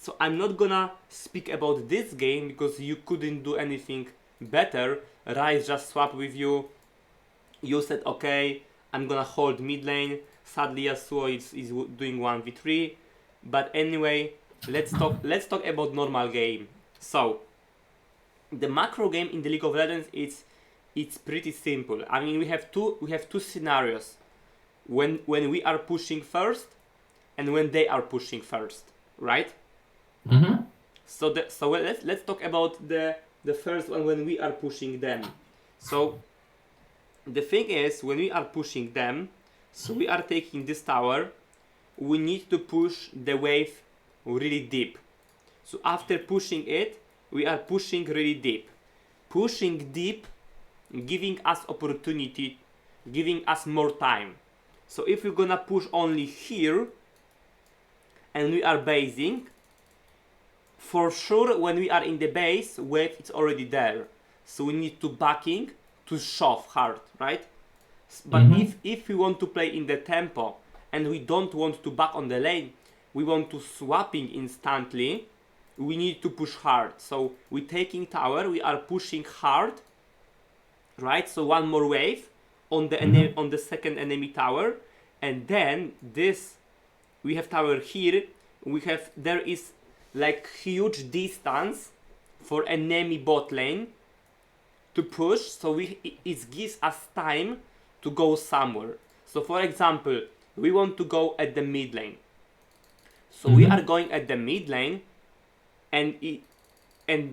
So I'm not gonna speak about this game because you couldn't do anything better. Rise just swapped with you. You said okay, I'm gonna hold mid lane. Sadly Yasuo is doing 1v3. But anyway, let's talk about normal game. So the macro game in the League of Legends it's pretty simple. I mean we have two scenarios. When we are pushing first and when they are pushing first, right? Mm-hmm. So let's talk about the first one when we are pushing them. So the thing is when we are pushing them, so we are taking this tower, we need to push the wave really deep. So after pushing it, we are pushing really deep. Pushing deep, giving us opportunity, giving us more time. So if we're gonna push only here and we are basing, for sure when we are in the base, wave is already there. So we need to backing to shove hard, right? But if we want to play in the tempo and we don't want to back on the lane, we want to swapping instantly, we need to push hard. So we taking tower, we are pushing hard, right? So one more wave on the on the second enemy tower, and then this we have tower here. There is like huge distance for enemy bot lane to push, so it gives us time to go somewhere. So for example, we want to go at the mid lane. So we are going at the mid lane, and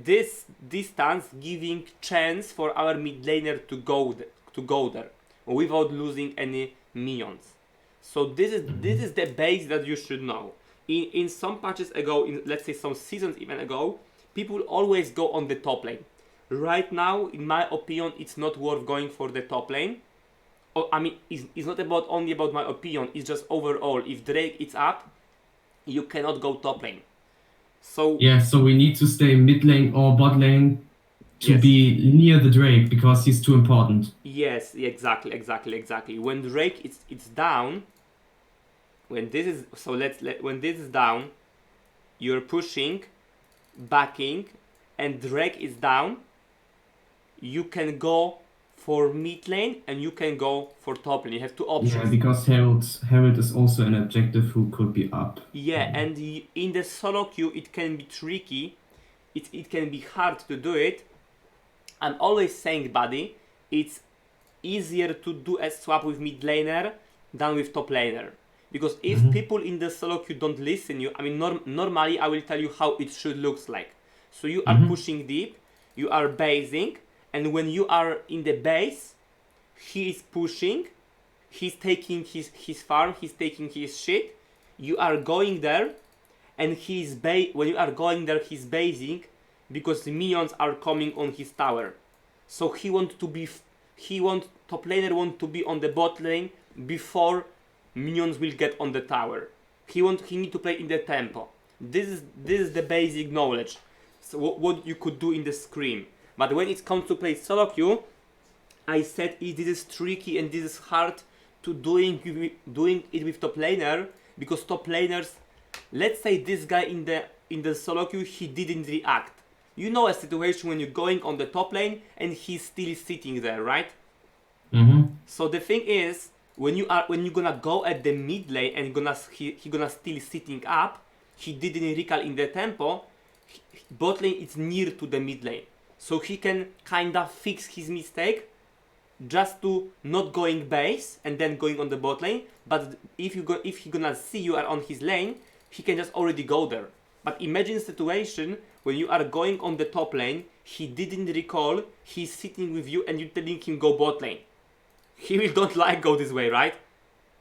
this distance giving chance for our mid laner to go there without losing any minions. So this is the base that you should know. In some patches ago, in let's say some seasons even ago, people always go on the top lane. Right now, in my opinion, it's not worth going for the top lane. I mean, it's not only about my opinion, it's just overall. If Drake is up, you cannot go top lane. So Yeah, so we need to stay mid lane or bot lane to yes. be near the Drake because he's too important. Yes, exactly. When Drake it's down, when this is when this is down, you're pushing, backing, and Drake is down, you can go for mid lane and you can go for top lane. You have two options. Yeah, because Herald is also an objective who could be up. Yeah, and in the solo queue it can be tricky. It can be hard to do it. I'm always saying, buddy, it's easier to do a swap with mid laner than with top laner. Because if people in the solo queue don't listen you, I mean normally I will tell you how it should looks like. So you are pushing deep, you are basing, and when you are in the base, he is pushing, he's taking his farm, he's taking his shit, you are going there, and when you are going there, he's basing because the minions are coming on his tower. So top laner want to be on the bot lane before minions will get on the tower. He need to play in the tempo. This is the basic knowledge. So what you could do in the scrim. But when it comes to play solo queue, I said this is tricky and this is hard to doing it with top laner, because top laners, let's say this guy in the solo queue, he didn't react. You know a situation when you're going on the top lane and he's still sitting there, right? So the thing is, when you're gonna go at the mid lane and he gonna still sitting up, he didn't recall in the tempo, bot lane is near to the mid lane. So he can kinda fix his mistake just to not going base and then going on the bot lane. But if he gonna see you are on his lane, he can just already go there. But imagine a situation when you are going on the top lane, he didn't recall, he's sitting with you and you're telling him go bot lane. He will don't like go this way, right?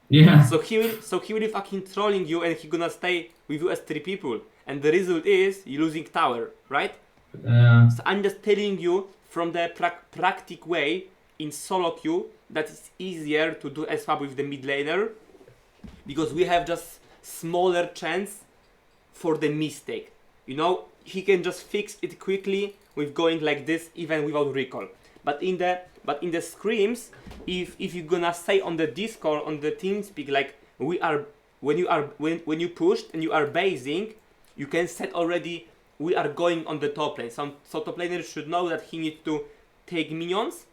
Yeah. So he will fucking trolling you and he gonna stay with you as 3 people. And the result is you losing tower, right? So I'm just telling you from the practical way in solo queue that it's easier to do a swap with the mid laner because we have just smaller chance for the mistake. You know, he can just fix it quickly with going like this even without recall. But in the scrims, if you're gonna say on the Discord, on the TeamSpeak, like when you pushed and you are basing, you can set already, we are going on the top lane. So top laner should know that he needs to take minions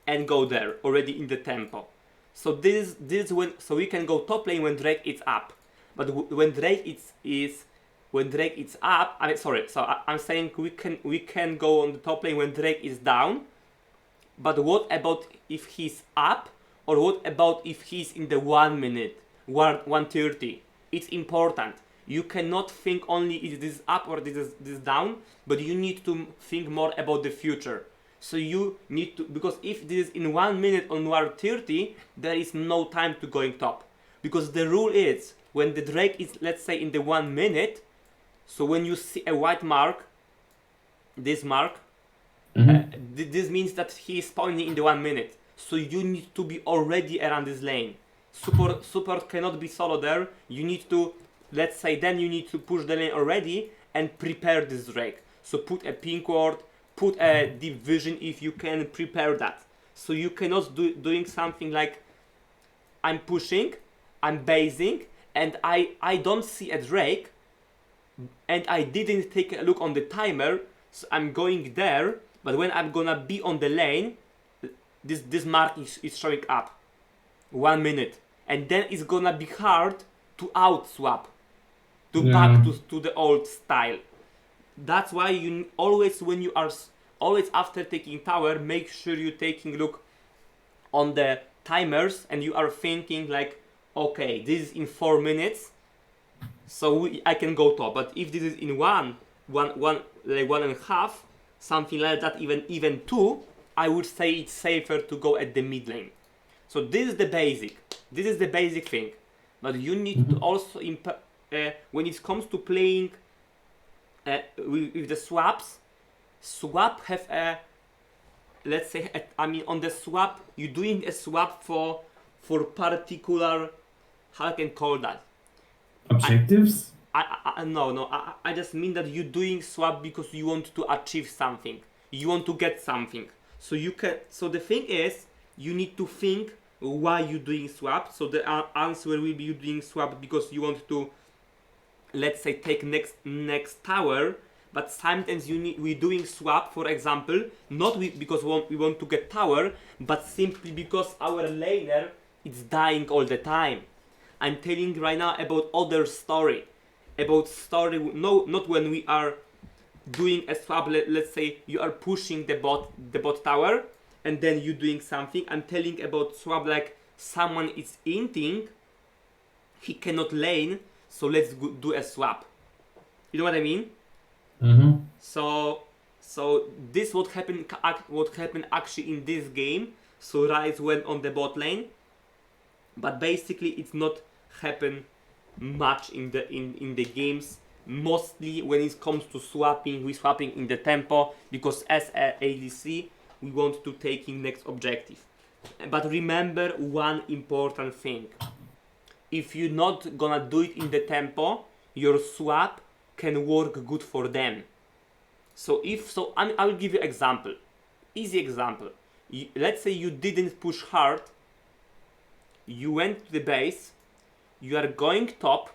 and go there already in the tempo. So this is when, so we can go top lane when Drake is up. But when Drake is up, I mean, sorry, so I'm saying we can go on the top lane when Drake is down. But what about if he's up, or what about if he's in the 1 minute, 1:30? It's important. You cannot think only is this up or this down, but you need to think more about the future. So you need to, because if this is in 1 minute on 1:30, there is no time to going top. Because the rule is, when the Drake is, let's say, in the 1 minute, so when you see a white mark, this mark, this means that he is spawning in the 1 minute. So you need to be already around this lane. Support cannot be solo there. You need to, let's say, then you need to push the lane already and prepare this Drake. So put a pink ward, put a deep vision if you can prepare that. So you cannot doing something like, I'm pushing, I'm basing, and I don't see a Drake, and I didn't take a look on the timer, so I'm going there, but when I'm gonna be on the lane, this mark is showing up. 1 minute. And then it's gonna be hard to out swap, to back to the old style. That's why you always, when you are always after taking tower, make sure you're taking look on the timers and you are thinking like, okay, this is in 4 minutes, so I can go top. But if this is in one and a half, something like that, even 2, I would say it's safer to go at the mid lane. So this is the basic. This is the basic thing. But you need to also, when it comes to playing with the swaps, swap have a, let's say, I mean, on the swap, you're doing a swap for particular, how I can call that? Objectives? No, I just mean that you're doing swap because you want to achieve something. You want to get something. So you can, so the thing is, you need to think why you're doing swap. So the answer will be you doing swap because you want to, let's say, take next tower. But sometimes we're doing swap, for example, not because we want to get tower, but simply because our laner is dying all the time. I'm telling right now about other story. No, not when we are doing a swap, let's say you are pushing the bot tower, and then you're doing something. I'm telling about swap like someone is inting, he cannot lane, so let's do a swap. You know what I mean? So this what happened actually in this game. So Ryze went on the bot lane, but basically it's not happen much in the games. Mostly when it comes to swapping, we swapping in the tempo because as a ADC we want to take in next objective. But remember one important thing: if you're not gonna do it in the tempo, your swap can work good for them. So I will give you example, easy example. Let's say you didn't push hard, you went to the base, you are going top,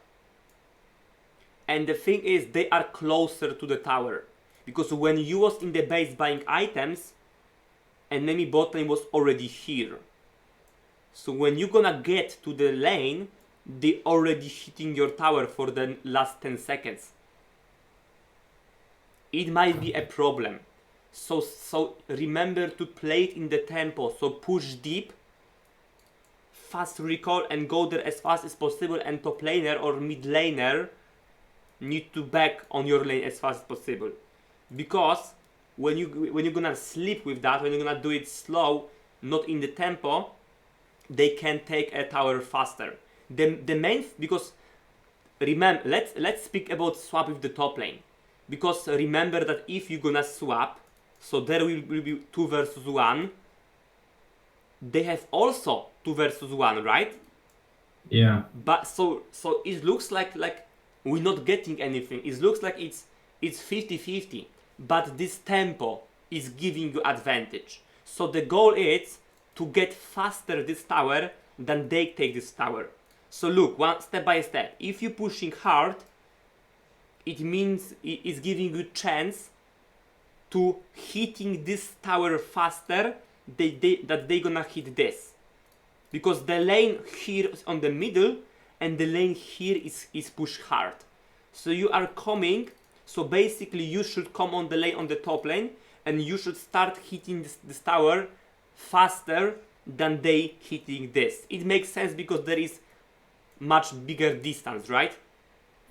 and the thing is they are closer to the tower, because when you was in the base buying items, enemy bot lane was already here. So when you're gonna get to the lane, they already hitting your tower for the last 10 seconds. It might be a problem. So remember to play it in the tempo. So push deep, fast recall, and go there as fast as possible. And top laner or mid laner need to back on your lane as fast as possible. Because when you're gonna sleep with that, when you're gonna do it slow, not in the tempo, they can take a tower faster. The main, because remember, let's speak about swap with the top lane. Because remember that if you're gonna swap, so there will be 2 versus 1. They have also 2 versus 1, right? Yeah. But so it looks like we're not getting anything. It looks like it's 50-50. But this tempo is giving you advantage. So the goal is to get faster this tower than they take this tower. So look, one step by step. If you're pushing hard, it means it is giving you chance to hitting this tower faster that they gonna hit this. Because the lane here is on the middle and the lane here is pushed hard. So you are coming, so basically you should come on the lane on the top lane and you should start hitting this tower faster than they hitting this. It makes sense because there is much bigger distance, right?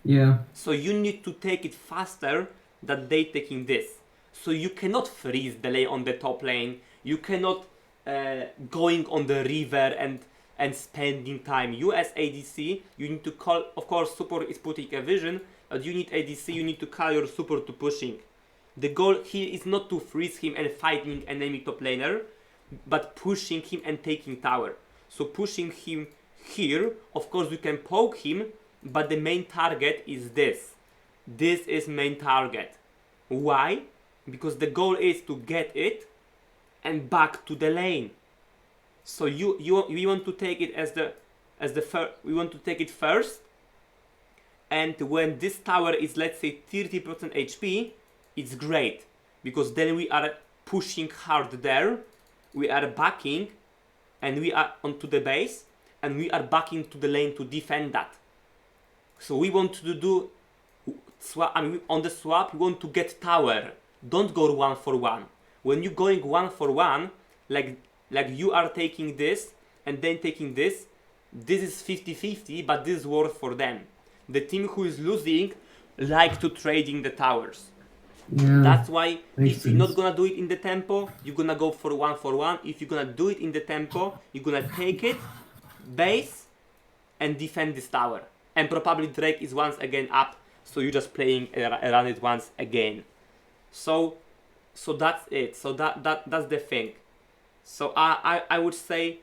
Yeah. So you need to take it faster than they taking this. So you cannot freeze the lane on the top lane. You cannot going on the river and spending time. You as ADC, you need to call, of course support is putting a vision, but you need ADC, you need to call your support to pushing. The goal here is not to freeze him and fighting enemy top laner, but pushing him and taking tower. So pushing him here, of course you can poke him, but the main target is this. This is main target. Why? Because the goal is to get it and back to the lane. So we want to take it we want to take it first, and when this tower is, let's say, 30% HP, it's great because then we are pushing hard there, we are backing, and we are onto the base, and we are backing to the lane to defend that. So we want to do swap. I mean, on the swap we want to get tower. Don't go 1-for-1. When you're going 1-for-1, like you are taking this and then taking this is 50-50, but this is worth for them. The team who is losing like to trading the towers. Yeah. That's why Makes if you're not sense. gonna do it in the tempo, you're gonna go for 1-for-1. If you're gonna do it in the tempo, you're gonna take it, base, and defend this tower. And probably Drake is once again up, so you're just playing around it once again. So that's it. So that's the thing. So I would say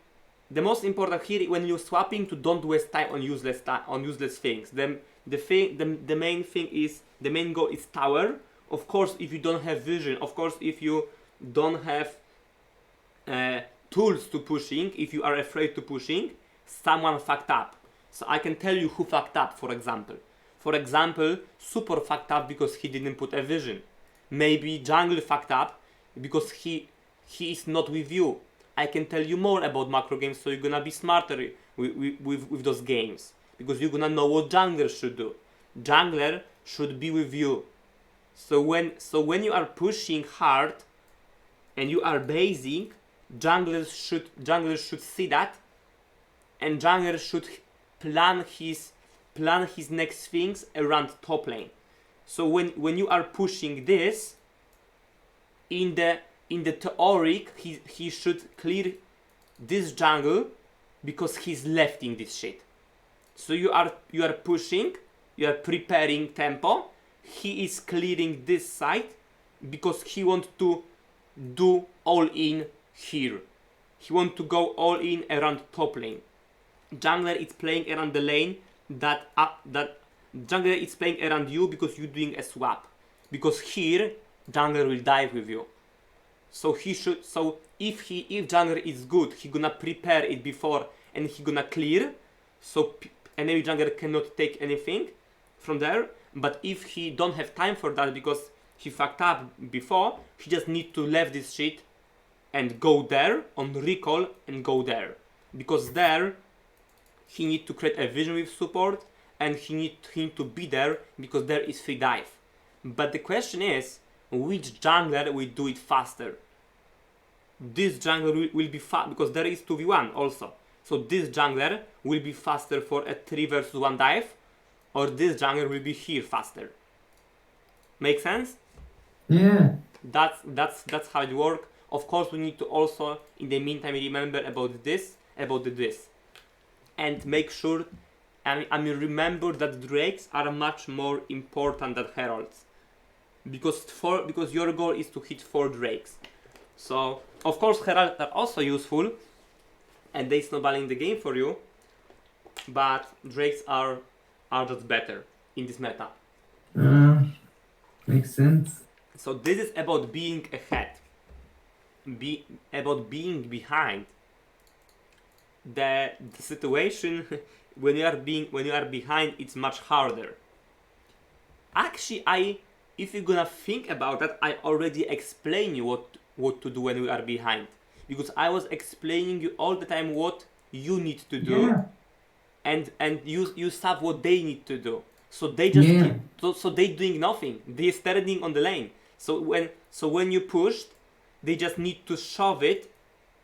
the most important here when you're swapping, to don't waste time on useless things. The main thing is, the main goal is tower. Of course, if you don't have vision, of course, if you don't have tools to pushing, if you are afraid to pushing, someone fucked up. So I can tell you who fucked up, for example. For example, Super fucked up because he didn't put a vision. Maybe Jungle fucked up because he is not with you. I can tell you more about macro games, so you're gonna be smarter with those games. Because you're gonna know what jungler should do. Jungler should be with you. So when you are pushing hard and you are basing, junglers should see that, and jungler should plan his next things around top lane. So when you are pushing this, in the theoric, he should clear this jungle because he's lefting this shit. So you are pushing, you are preparing tempo. He is clearing this side because he wants to do all in here. He wants to go all in around top lane. Jungler is playing around the lane that jungler is playing around you because you're doing a swap. Because here jungler will dive with you. So he should. So if jungler is good, he gonna prepare it before and he gonna clear. So enemy jungler cannot take anything from there. But if he don't have time for that because he fucked up before, he just need to leave this shit and go there on recall and go there. Because there he need to create a vision with support and he need to be there because there is free dive. But the question is, which jungler will do it faster? This jungler will be fast because there is 2v1 also. So this jungler will be faster for a 3 versus 1 dive, or this jungler will be here faster. Make sense? Yeah. That's how it works. Of course, we need to also, in the meantime, remember about this, and make sure. I mean, remember that drakes are much more important than heralds, because your goal is to hit 4 drakes. So of course heralds are also useful, and they snowballing the game for you, but drakes are just better in this meta. Makes sense. So this is about being ahead, about being behind. The situation when you are behind, it's much harder. actually, if you're gonna think about that, I already explained you what to do when we are behind, because I was explaining you all the time what you need to do, Yeah. and you stop what they need to do. So they just Yeah. keep, so they doing nothing. They standing on the lane. So when you pushed, they just need to shove it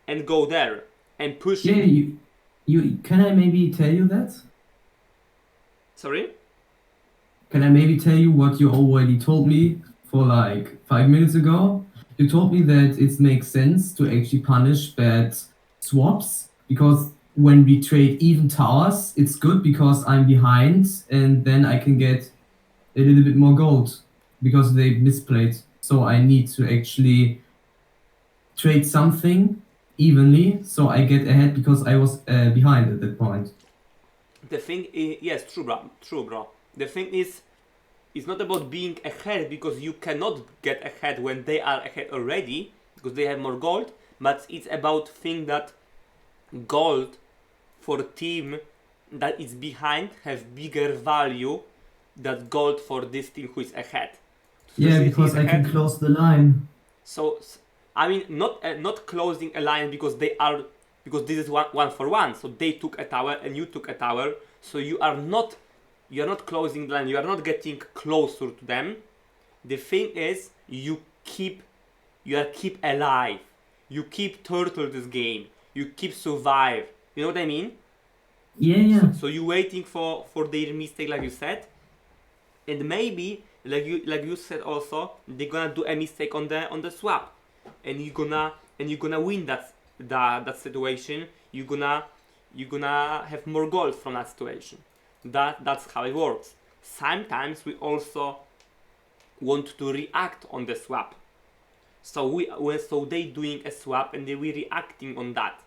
and go there and push Yeah. it. You can I maybe tell you that? Sorry. Can I maybe tell you what you already told me for like 5 minutes ago? You told me that it makes sense to actually punish bad swaps because when we trade even towers, it's good because I'm behind and then I can get a little bit more gold because they misplayed. So I need to actually trade something evenly so I get ahead because I was behind at that point. The thing is, yes, true, bro. The thing is, it's not about being ahead, because you cannot get ahead when they are ahead already because they have more gold. But it's about thing that gold for team that is behind have bigger value than gold for this team who is ahead. So Yeah, this team is because I can ahead. close the line. So I mean, not closing a line because they are, because this is one for one. So they took a tower and you took a tower. So you are not closing the line. You are not getting closer to them. The thing is, you are keep alive. You keep turtle this game. You keep survive. You know what I mean? Yeah, So, yeah. so you waiting for their mistake, like you said, and maybe like you said also, they're gonna do a mistake on the swap, and you're gonna win that situation. You're gonna have more gold from that situation. That's how it works. Sometimes we also want to react on the swap. So they doing a swap and we reacting on that.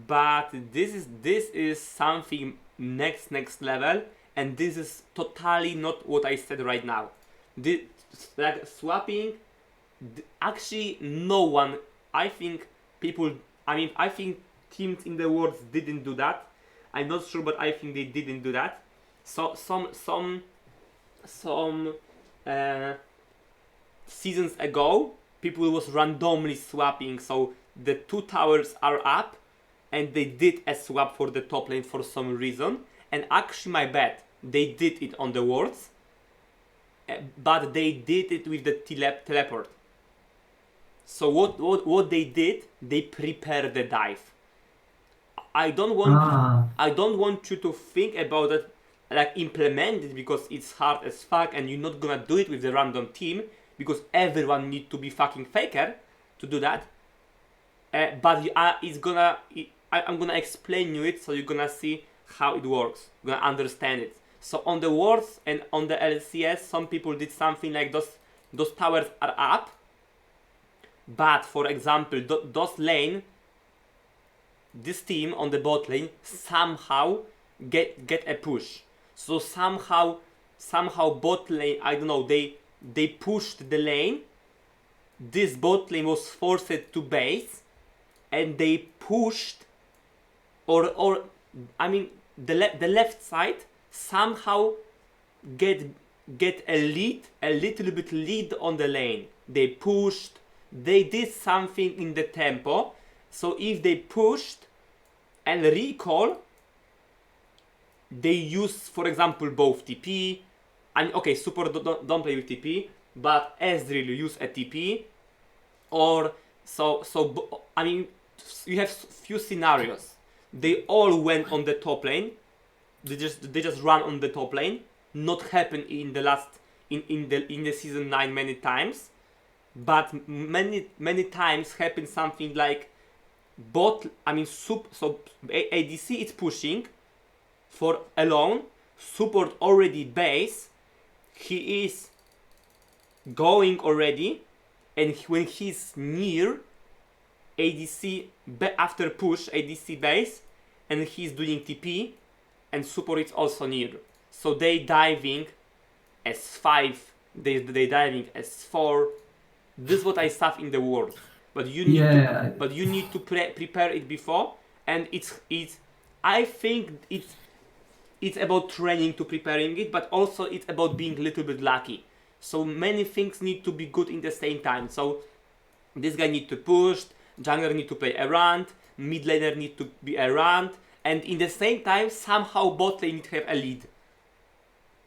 But this is something next level, and this is totally not what I said right now. This, like swapping, actually no one, I think people, I think teams in the world didn't do that. I'm not sure, but I think they didn't do that. So some uh, seasons ago, people was randomly swapping, so the two towers are up and they did a swap for the top lane for some reason. And actually, my bad, they did it on the wards, but they did it with the teleport. So what they did, they prepared the dive. I don't want Ah, I don't want you to think about it, like implement it, because it's hard as fuck and you're not gonna do it with the random team, because everyone need to be fucking faker to do that. But I'm gonna explain you it, so you're gonna see how it works. You're gonna understand it. So on the wards and on the LCS, some people did something like those towers are up, but for example, those lane, this team on the bot lane somehow get a push. So somehow bot lane, I don't know, they pushed the lane. This bot lane was forced to base, and they pushed, or I mean the left side somehow get a little bit lead on the lane. They pushed, they did something in the tempo. So if they pushed and recall, they use, for example, both TP. And okay, support don't play with TP, but Ezreal use a TP, or you have few scenarios. They all went on the top lane. They just run on the top lane. Not happen in the last in the season 9 many times, but many times happen something like ADC is pushing for alone, support already base, he is going already, and when he's near ADC after push ADC base, and he's doing TP, and support is also near. So they diving S5, they diving S4. This is what I stuff in the world. But you need yeah. to prepare it before, and I think it's it's about training to preparing it, but also it's about being a little bit lucky. So many things need to be good in the same time. So this guy need to push, jungler need to play around, mid laner need to be around, and in the same time somehow bot lane need to have a lead.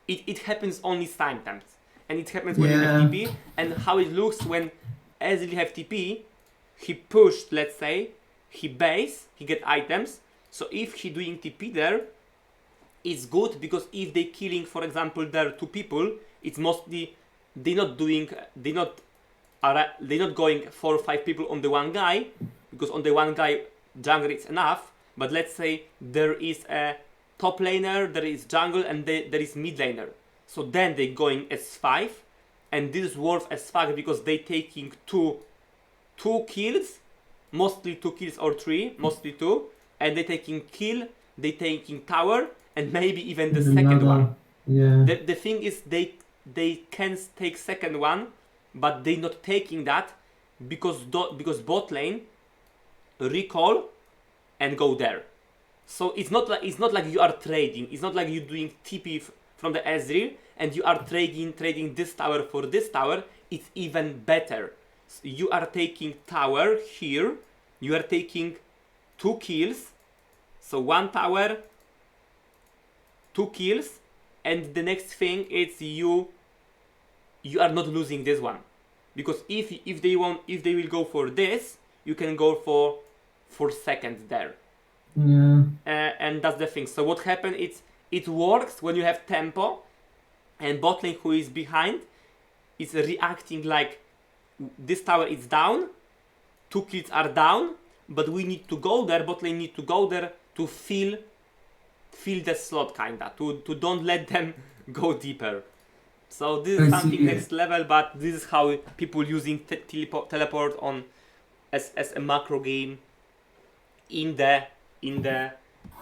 It happens only sometimes, and it happens when you have TP. And how it looks when Ezreal have TP, he pushed, let's say, he base, he get items. So if he doing TP there, it's good because if they killing, for example, there 2 people, it's mostly they're not going 4 or 5 people on the one guy, because on the one guy jungle is enough. But let's say there is a top laner, there is jungle, and there is mid laner. So then they going S5, and this is worth as fuck because they taking two kills, mostly 2 kills or 3, mostly 2, and they taking kill, they taking tower, and maybe even the second one. Yeah. The thing is they can take second one, but they not taking that because bot lane recall and go there. So it's not like you are trading. It's not like you doing TP from the Ezreal and you are trading this tower for this tower. It's even better. So you are taking tower here. You are taking 2 kills. So 1 tower, 2 kills, and the next thing is you are not losing this one, because if they will go for this, you can go for seconds there. Yeah. And that's the thing. So what happened? It works when you have tempo, and bot lane who is behind is reacting like this tower is down, 2 kills are down, but we need to go there. Bot lane need to go there to fill the slot, kinda, to don't let them go deeper. So this is something next level, but this is how people using teleport on as a macro game in the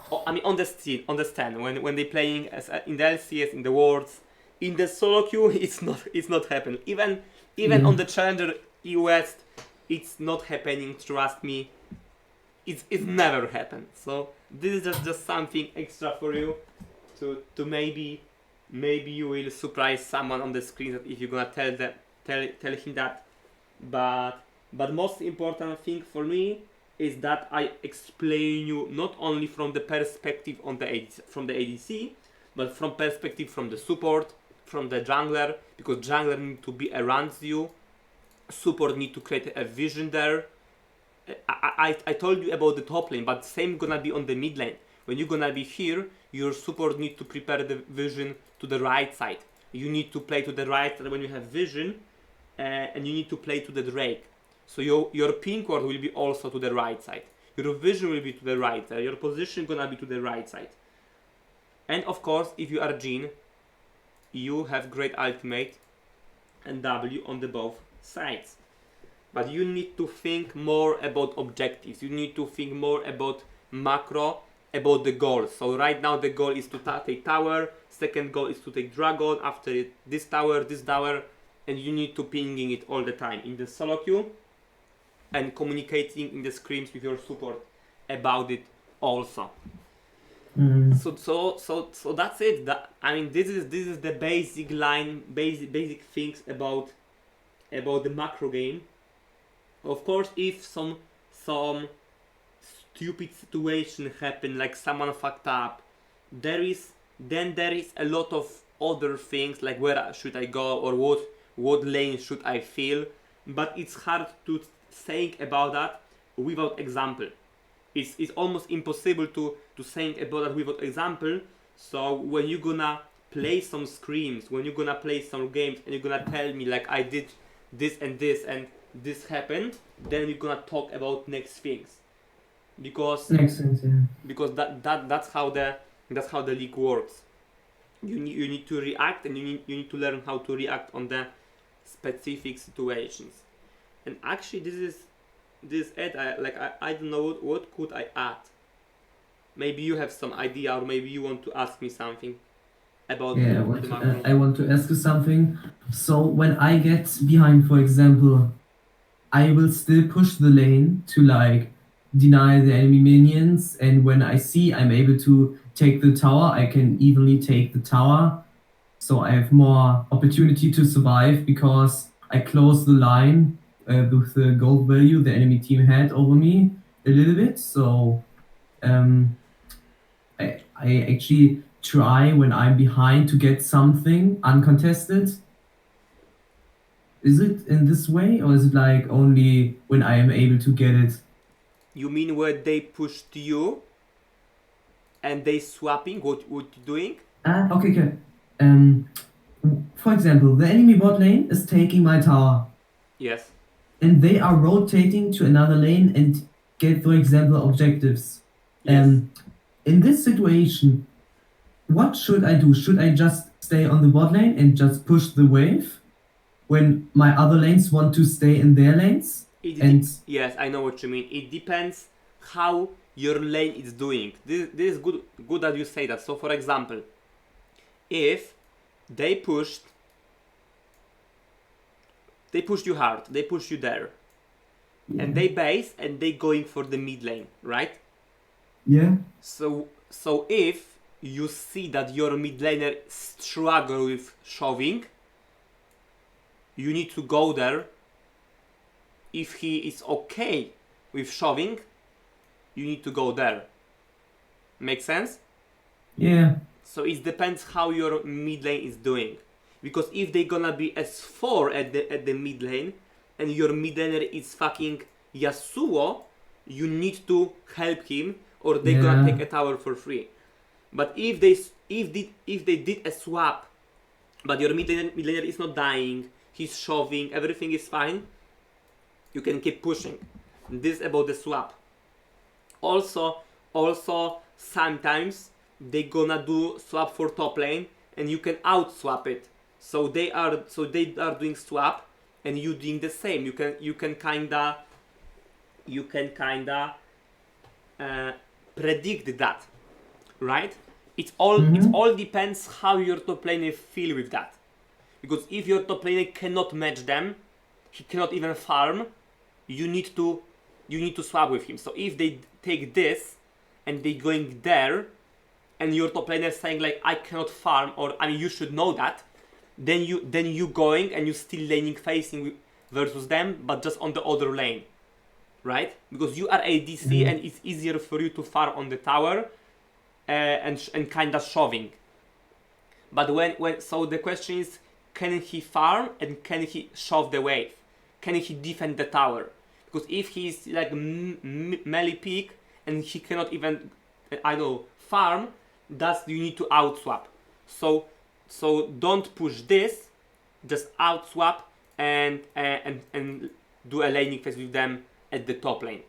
on the stand when they playing as in the LCS, in the Worlds, in the solo queue. It's not happening. Even on the Challenger West, it's not happening. Trust me, it's never happened. So this is just something extra for you to maybe you will surprise someone on the screen that if you're gonna tell him that. But most important thing for me is that I explain you not only from the perspective on the ADC, but from perspective from the support, from the jungler, because jungler need to be around you, support need to create a vision there. I told you about the top lane, but same gonna be on the mid lane. When you're gonna be here, your support need to prepare the vision to the right side. You need to play to the right side when you have vision, and you need to play to the Drake. So your pink ward will be also to the right side. Your vision will be to the right side. Your position gonna be to the right side. And of course, if you are Jhin, you have great ultimate and W on the both sides. But you need to think more about objectives. You need to think more about macro, about the goals. So right now the goal is to take tower. Second goal is to take dragon. After it, this tower, and you need to pinging it all the time in the solo queue and communicating in the scrims with your support about it also. So that's it. This is the basic line, basic things about the macro game. Of course, if some stupid situation happen, like someone fucked up, there is a lot of other things, like where should I go or what lane should I fill. But it's hard to think about that without example. It's almost impossible to think about that without example. So when you're gonna play some screams, when you're gonna play some games, and you're gonna tell me like I did this and this happened, then we're gonna talk about next things, because Makes sense, yeah. Because that's how the league works. You need to react, and you need to learn how to react on the specific situations. And actually, this ad, I don't know what could I add. Maybe you have some idea, or maybe you want to ask me something about the macro. I want to ask you something. So when I get behind, for example, I will still push the lane to like deny the enemy minions, and when I see I'm able to take the tower, I can evenly take the tower. So I have more opportunity to survive because I close the line with the gold value the enemy team had over me a little bit. So I actually try when I'm behind to get something uncontested. Is it in this way, or is it like only when I am able to get it? You mean where they pushed you and they swapping what you doing? Okay, okay. For example, the enemy bot lane is taking my tower, Yes. and they are rotating to another lane and get, for example, objectives. Yes. In this situation, what should I do? Should I just stay on the bot lane and just push the wave when my other lanes want to stay in their lanes? Yes, I know what you mean. It depends how your lane is doing. This is good that you say that. So for example, if they pushed you hard, they push you there, and they base and they going for the mid lane, right? Yeah. So if you see that your mid laner struggle with shoving, you need to go there. If he is okay with shoving, you need to go there. Make sense? Yeah. So it depends how your mid lane is doing. Because if they gonna be S4 at the mid lane and your mid laner is fucking Yasuo, you need to help him or they gonna take a tower for free. But if they did a swap, but your mid laner is not dying, he's shoving, everything is fine, you can keep pushing. This is about the swap. Also sometimes they gonna do swap for top lane and you can out swap it. So they are doing swap and you doing the same. You can kinda predict that, right? It all depends how your top laner feel with that. Because if your top laner cannot match them, he cannot even farm, you need to swap with him. So if they take this and they going there and your top laner saying like I cannot farm, or I mean you should know that, then you going and you still laning facing versus them, but just on the other lane, right? Because you are ADC and it's easier for you to farm on the tower and kinda shoving. But when so the question is, can he farm and can he shove the wave? Can he defend the tower? Because if he's like melee pick and he cannot even farm, that's you need to out swap. So don't push this, just out swap and do a laning phase with them at the top lane.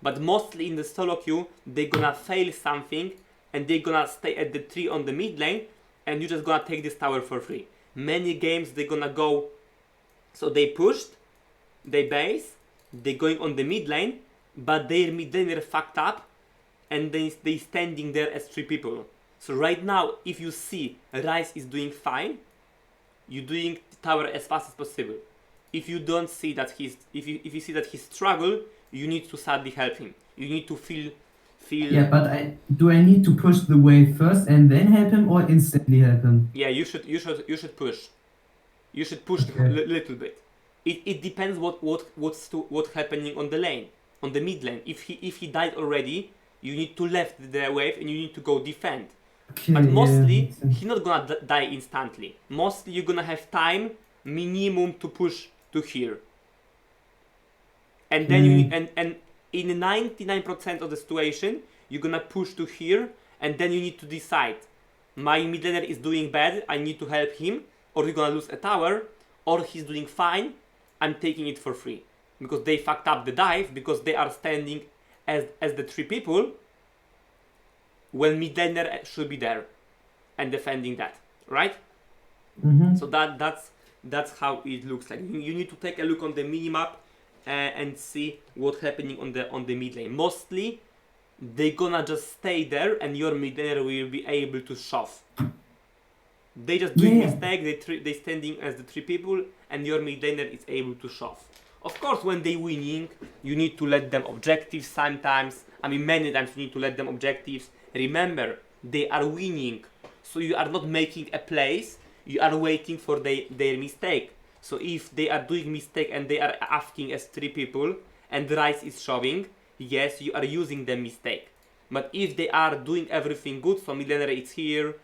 But mostly in the solo queue, they're gonna fail something and they're gonna stay at the tree on the mid lane and you're just gonna take this tower for free. Many games they're gonna go, so they pushed, they base, they're going on the mid lane, but their mid laner fucked up and they standing there as 3 people. So right now, if you see Ryze is doing fine, you're doing the tower as fast as possible. If you don't see that if you see that he struggle, you need to sadly help him. You need to feel. Yeah, but do I need to push the wave first and then help him, or instantly help him? Yeah, you should push. You should push a little bit. It depends what's happening on the lane, on the mid lane. If he died already, you need to left the wave and you need to go defend. Okay, but mostly he's not gonna die instantly. Mostly you're gonna have time minimum to push to here. And then and in 99% of the situation, you're gonna push to here, and then you need to decide, my mid laner is doing bad, I need to help him, or you're gonna lose a tower, or he's doing fine, I'm taking it for free. Because they fucked up the dive, because they are standing as the 3 people, when mid laner should be there, and defending that, right? So that's how it looks like. You need to take a look on the minimap and see what's happening on the mid lane. Mostly, they're gonna just stay there and your mid laner will be able to shove. They just doing mistake, they standing as the 3 people and your mid laner is able to shove. Of course, when they winning, you need to let them objectives sometimes. I mean, many times you need to let them objectives. Remember, they are winning. So you are not making a place, you are waiting for their mistake. So if they are doing mistake and they are asking as 3 people and rice is showing, yes, you are using the mistake. But if they are doing everything good, so Millenary is here,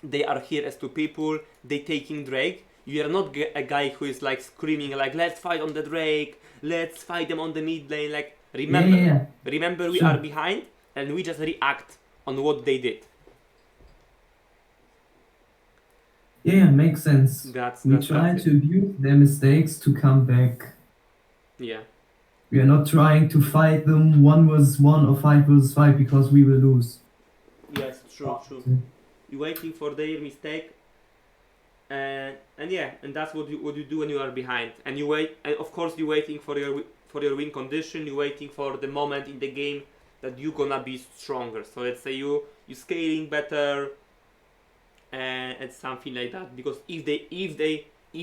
they are here as 2 people, they taking Drake, you are not a guy who is like screaming like, let's fight on the Drake, let's fight them on the mid lane, like, remember, remember we Sure. are behind and we just react on what they did. Yeah, makes sense. We try That's to abuse their mistakes to come back. Yeah. We are not trying to fight them 1v1 or 5v5 because we will lose. Yes, true. You're waiting for their mistake, and yeah, and that's what you do when you are behind. And you wait, and of course you're waiting for your win condition. You're waiting for the moment in the game that you're gonna be stronger. So let's say you scaling better, and something like that. Because if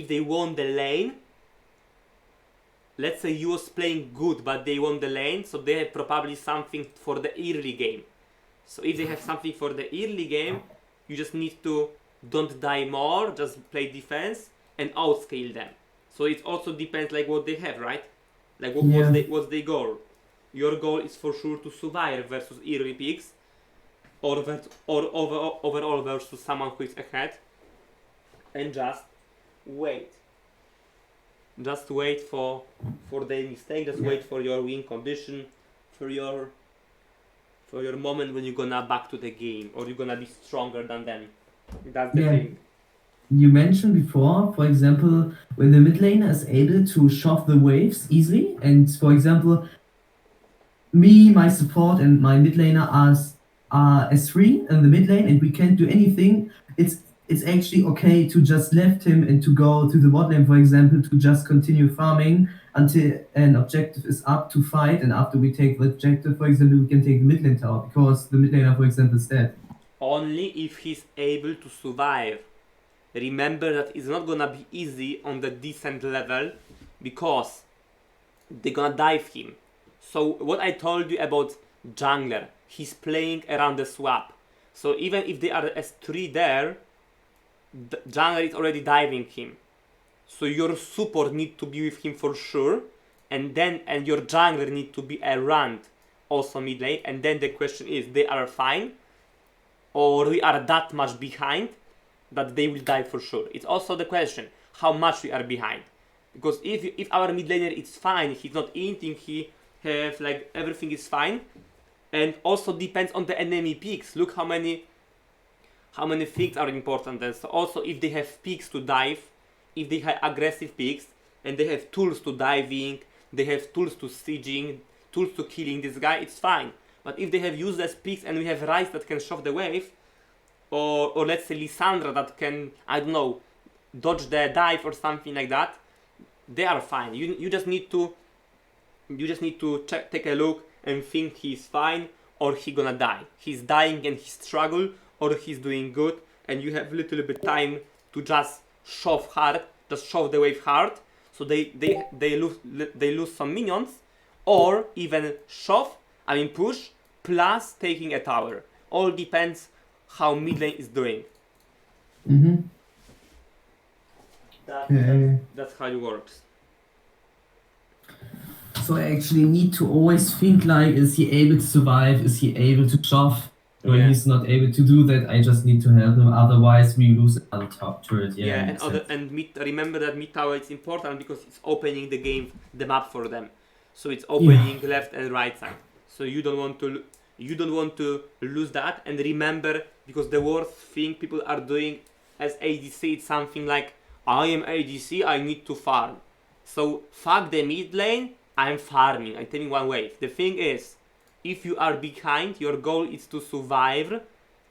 they won the lane, let's say you was playing good but they won the lane, so they have probably something for the early game. So if they have something for the early game, you just need to don't die more, just play defense and outscale them. So it also depends like what they have, right? Like what's their goal? Your goal is for sure to survive versus early picks, or overall versus someone who is ahead, and just wait. Just wait for their mistake. Just wait for your win condition, for your moment when you're gonna back to the game or you're gonna be stronger than them. That's the thing. You mentioned before, for example, when the mid laner is able to shove the waves easily, and for example, me, my support, and my mid laner are S3 in the mid lane, and we can't do anything. It's actually okay to just left him and to go to the bot lane, for example, to just continue farming until an objective is up to fight, and after we take the objective, for example, we can take the mid lane tower because the mid laner, for example, is dead. Only if he's able to survive. Remember that it's not gonna be easy on the decent level because they're gonna dive him. So what I told you about jungler, he's playing around the swap. So even if they are S3 there, the jungler is already diving him. So your support need to be with him for sure, and your jungler need to be around also mid lane, and then the question is, they are fine, or we are that much behind that they will die for sure. It's also the question, how much we are behind. Because if our mid laner is fine, he's not inting, he have like everything is fine, and also depends on the enemy picks. Look how many things are important. And so also if they have picks to dive, if they have aggressive picks and they have tools to diving, they have tools to sieging, tools to killing this guy, it's fine. But if they have useless picks and we have Ryze that can shove the wave, or let's say Lissandra that can, I don't know, dodge the dive or something like that, they are fine. You just need to take a look and think he's fine or he gonna die. He's dying and he struggle, or he's doing good, and you have little bit time to just shove hard, just shove the wave hard, so they lose some minions, or even push plus taking a tower. All depends how mid lane is doing. That's how it works. So I actually need to always think like, is he able to survive? Is he able to shove? When he's not able to do that, I just need to help him. Otherwise, we lose another top turret. Remember that mid tower is important because it's opening the map for them. So it's opening left and right side. So you don't want to lose that. And remember, because the worst thing people are doing as ADC, it's something like, I am ADC, I need to farm. So fuck the mid lane, I'm farming, I'm taking one wave. The thing is, if you are behind, your goal is to survive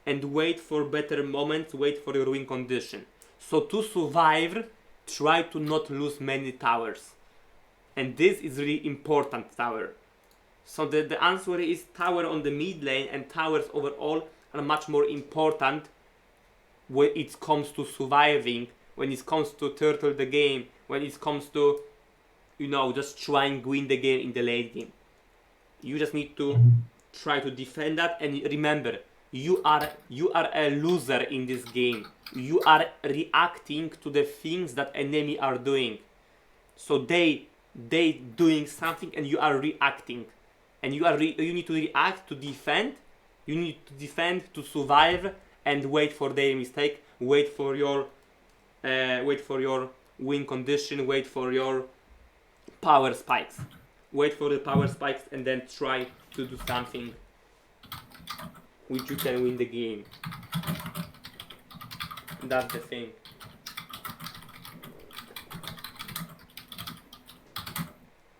and wait for better moments, wait for your win condition. So to survive, try to not lose many towers. And this is really important, tower. So the answer is tower on the mid lane, and towers overall are much more important when it comes to surviving, when it comes to turtle the game, when it comes to, just trying to win the game in the late game. You just need to try to defend that, and remember, you are a loser in this game. You are reacting to the things that enemy are doing. So they doing something and you are reacting, and you need to react to defend. You need to defend to survive and wait for their mistake. Wait for your win condition. Wait for your power spikes. Wait for the power spikes and then try to do something which you can win the game. That's the thing.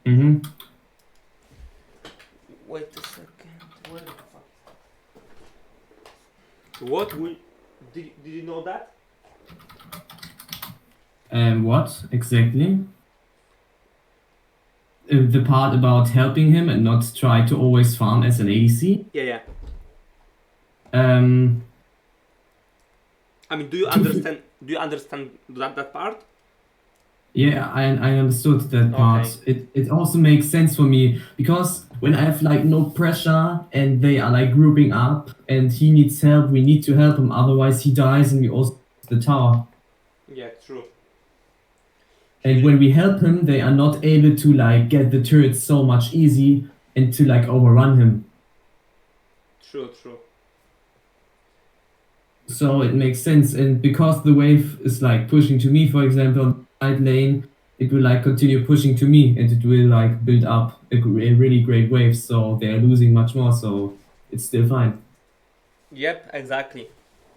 Mm-hmm. Wait a second. Where the fuck? What will? Did you know that? What exactly? The part about helping him and not try to always farm as an ADC. Yeah. Um, I mean, do you understand? Do you understand that part? Yeah, I understood that part. Okay. It also makes sense for me because when I have like no pressure and they are like grouping up and he needs help, we need to help him, otherwise he dies and we also the tower. Yeah, true. And when we help him, they are not able to like get the turrets so much easy and to like overrun him. True. So it makes sense, and because the wave is like pushing to me, for example, side lane, it will like continue pushing to me, and it will like build up a really great wave. So they are losing much more, so it's still fine. Yep, exactly.